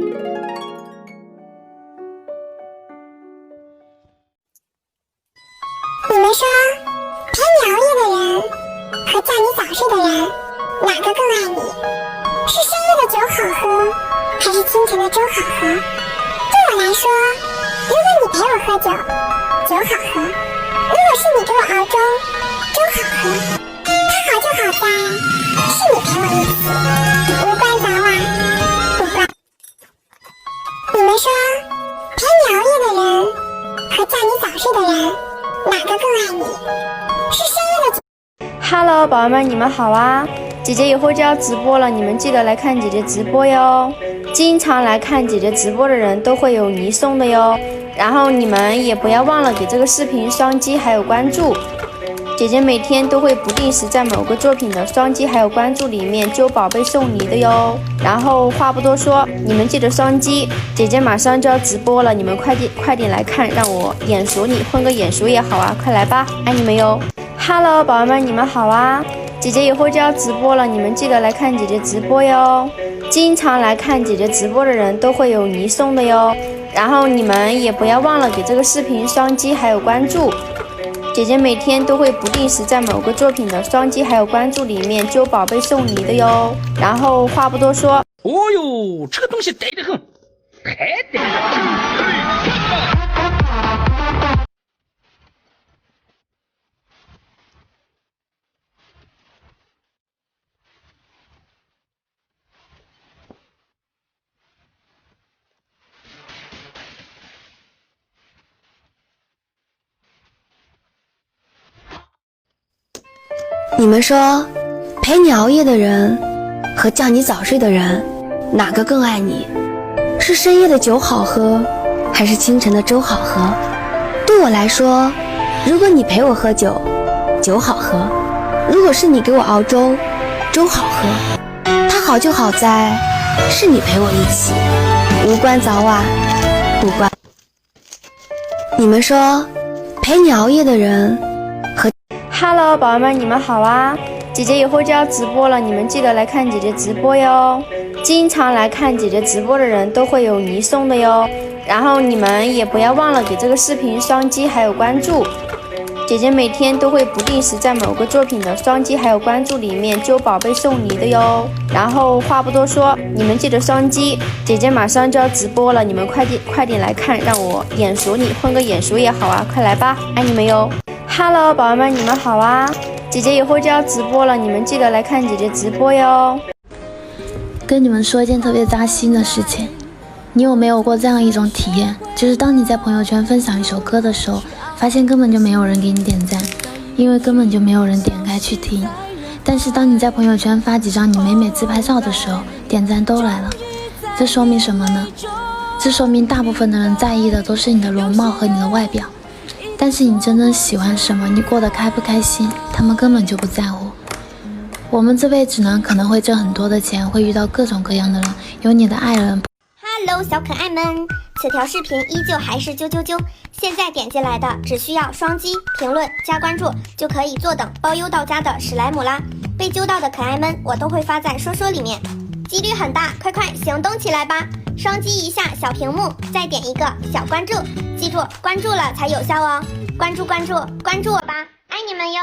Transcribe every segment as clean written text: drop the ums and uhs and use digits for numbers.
你们说，陪你熬夜的人和叫你早睡的人，哪个更爱你？是深夜的酒好喝，还是清晨的粥好喝？对我来说，如果你陪我喝酒，酒好喝；如果是你给我熬粥，粥好喝。它好就好在，是你陪我一起，无关早晚，无关。你们说，陪你熬夜的人和叫你早睡的人，哪个更爱你？是深夜的酒。Hello， 宝宝们，你们好啊！姐姐以后就要直播了，你们记得来看姐姐直播哟。经常来看姐姐直播的人都会有礼送的哟。然后你们也不要忘了给这个视频双击还有关注。姐姐每天都会不定时在某个作品的双击还有关注里面揪宝贝送礼的哟。然后话不多说，你们记得双击，姐姐马上就要直播了，你们快点来看，让我眼熟你，混个眼熟也好啊，快来吧，爱你们哟。Hello， 宝宝们，你们好啊！姐姐以后就要直播了，你们记得来看姐姐直播哟。经常来看姐姐直播的人都会有礼送的哟。然后你们也不要忘了给这个视频双击还有关注。姐姐每天都会不定时在某个作品的双击还有关注里面揪宝贝送礼的哟。然后话不多说，哦哟，这个东西呆得很，太呆了。你们说，陪你熬夜的人和叫你早睡的人，哪个更爱你？是深夜的酒好喝，还是清晨的粥好喝？对我来说，如果你陪我喝酒，酒好喝；如果是你给我熬粥，粥好喝。它好就好在，是你陪我一起，无关早晚，无关。你们说，陪你熬夜的人Hello， 宝宝们，你们好啊！姐姐以后就要直播了，你们记得来看姐姐直播哟。经常来看姐姐直播的人都会有礼送的哟。然后你们也不要忘了给这个视频双击还有关注。姐姐每天都会不定时在某个作品的双击还有关注里面揪宝贝送礼的哟。然后话不多说，你们记得双击，姐姐马上就要直播了，你们快点来看，让我眼熟你，混个眼熟也好啊，快来吧，爱你们哟。Hello， 宝宝们，你们好啊！姐姐以后就要直播了，你们记得来看姐姐直播哟。跟你们说一件特别扎心的事情，你有没有过这样一种体验，就是当你在朋友圈分享一首歌的时候，发现根本就没有人给你点赞，因为根本就没有人点开去听。但是当你在朋友圈发几张你美美自拍照的时候，点赞都来了。这说明什么呢？这说明大部分的人在意的都是你的容貌和你的外表。但是你真正喜欢什么，你过得开不开心，他们根本就不在乎。我们这辈子呢，可能会挣很多的钱，会遇到各种各样的人，有你的爱人。Hello， 小可爱们，此条视频依旧还是啾，现在点进来的只需要双击、评论、加关注，就可以坐等包邮到家的史莱姆啦。被揪到的可爱们，我都会发在说说里面，几率很大，快行动起来吧！双击一下小屏幕，再点一个小关注，记住关注了才有效哦！关注我吧，爱你们哟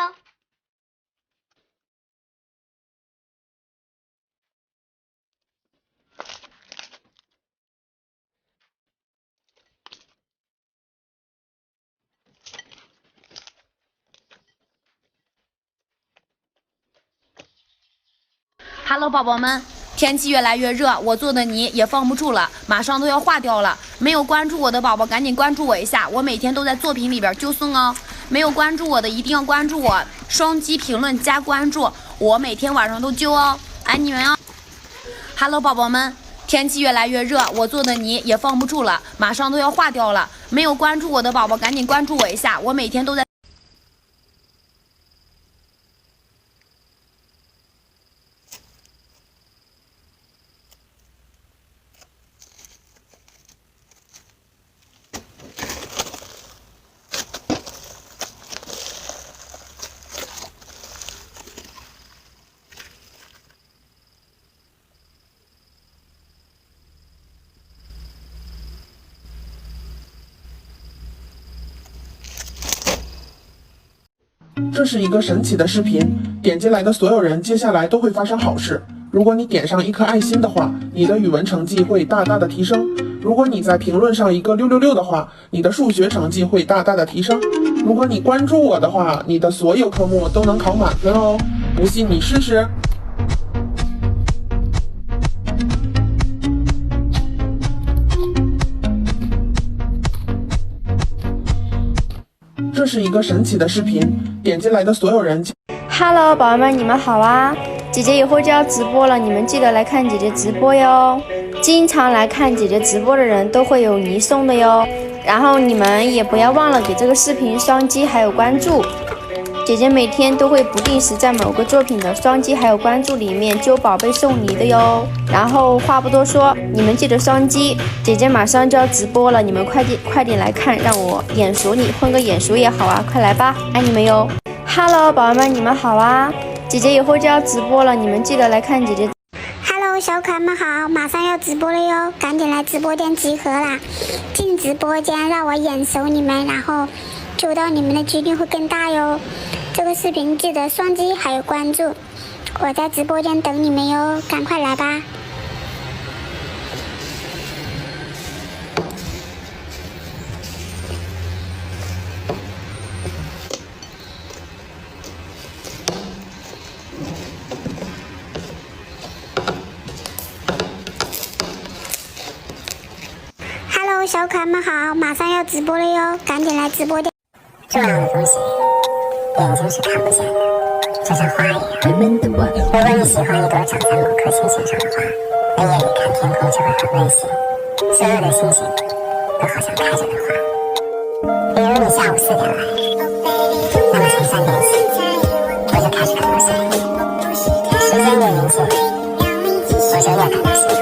！Hello， 宝宝们，天气越来越热，我做的泥也放不住了，马上都要化掉了。没有关注我的宝宝，赶紧关注我一下，我每天都在作品里边揪送哦。没有关注我的，一定要关注我，双击评论加关注，我每天晚上都揪哦，爱你们哦。Hello， 宝宝们，天气越来越热，我做的泥也放不住了，马上都要化掉了。没有关注我的宝宝，赶紧关注我一下，我每天都在。这是一个神奇的视频，点进来的所有人接下来都会发生好事。如果你点上一颗爱心的话，你的语文成绩会大大的提升；如果你在评论上一个666的话，你的数学成绩会大大的提升；如果你关注我的话，你的所有科目都能考满分哦。不信你试试。这是一个神奇的视频，点进来的所有人。Hello， 宝贝们，你们好啊！姐姐一会儿就要直播了，你们记得来看姐姐直播哟。经常来看姐姐直播的人都会有礼送的哟。然后你们也不要忘了给这个视频双击还有关注。姐姐每天都会不定时在某个作品的双击还有关注里面揪宝贝送礼的哟。然后话不多说，你们记得双击，姐姐马上就要直播了，你们快点来看，让我眼熟你，混个眼熟也好啊，快来吧，爱你们哟。Hello， 宝贝们，你们好啊！姐姐一会儿就要直播了，你们记得来看姐姐。Hello， 小可爱们好，马上要直播了哟，赶紧来直播间集合啦！进直播间让我眼熟你们，然后揪到你们的几率会更大哟。这个视频记得双击还有关注，我在直播间等你们哟，赶快来吧！ Hello， 小可爱们好，马上要直播了哟，赶紧来直播间。重要的东西，眼睛是看不见的，就像花一样。如果你喜欢一朵长在某颗星星上的花，在夜里看天空就会很温馨，所有的星星都好像开着的花。比如你下午4点来，那么从3点起，我就开始看东西，时间越临近，我就越感到幸福。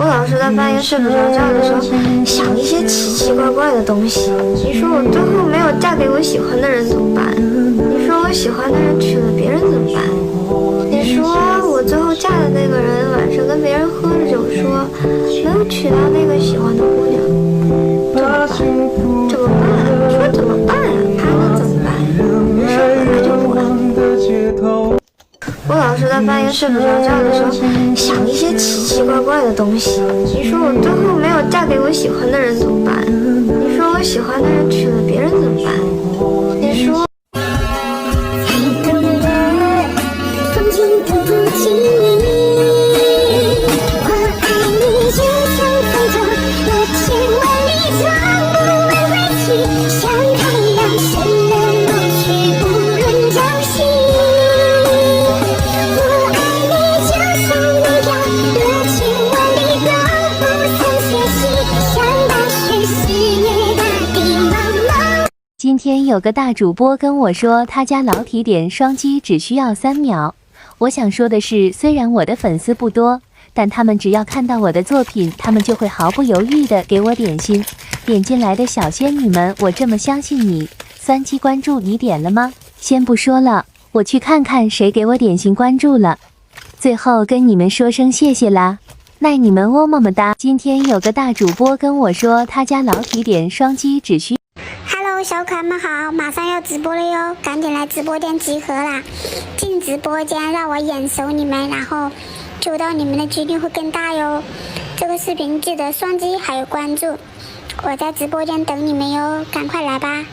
我老是在半夜睡不着觉的时候想一些奇奇怪怪的东西。你说我最后没有嫁给我喜欢的人怎么办？你说我喜欢的人娶了别人怎么办？你说我最后嫁的那个人晚上跟别人喝着酒说没有娶到那个喜欢的姑娘，怎么办？你说怎么办呀？还能怎么办？人生本来就不安定。 我老是在半夜睡不着觉的时候想一些奇奇怪怪的东西。你说我最后没有嫁给我喜欢的人怎么办？你说我喜欢的人娶了别人怎么办？你说。 今天有个大主播跟我说，他家老铁点双击只需要3秒。我想说的是，虽然我的粉丝不多，但他们只要看到我的作品，他们就会毫不犹豫的给我点心。点进来的小仙女们，我这么相信你，双击关注你点了吗？先不说了，我去看看谁给我点心关注了。最后跟你们说声谢谢啦，奈你们哦，么么哒。今天有个大主播跟我说，他家老铁点双击只需。 Hello， 小可爱们好，马上要直播了哟，赶紧来直播间集合啦！进直播间让我眼熟你们，然后揪到你们的几率会更大哟。这个视频记得双击还有关注，我在直播间等你们哟，赶快来吧！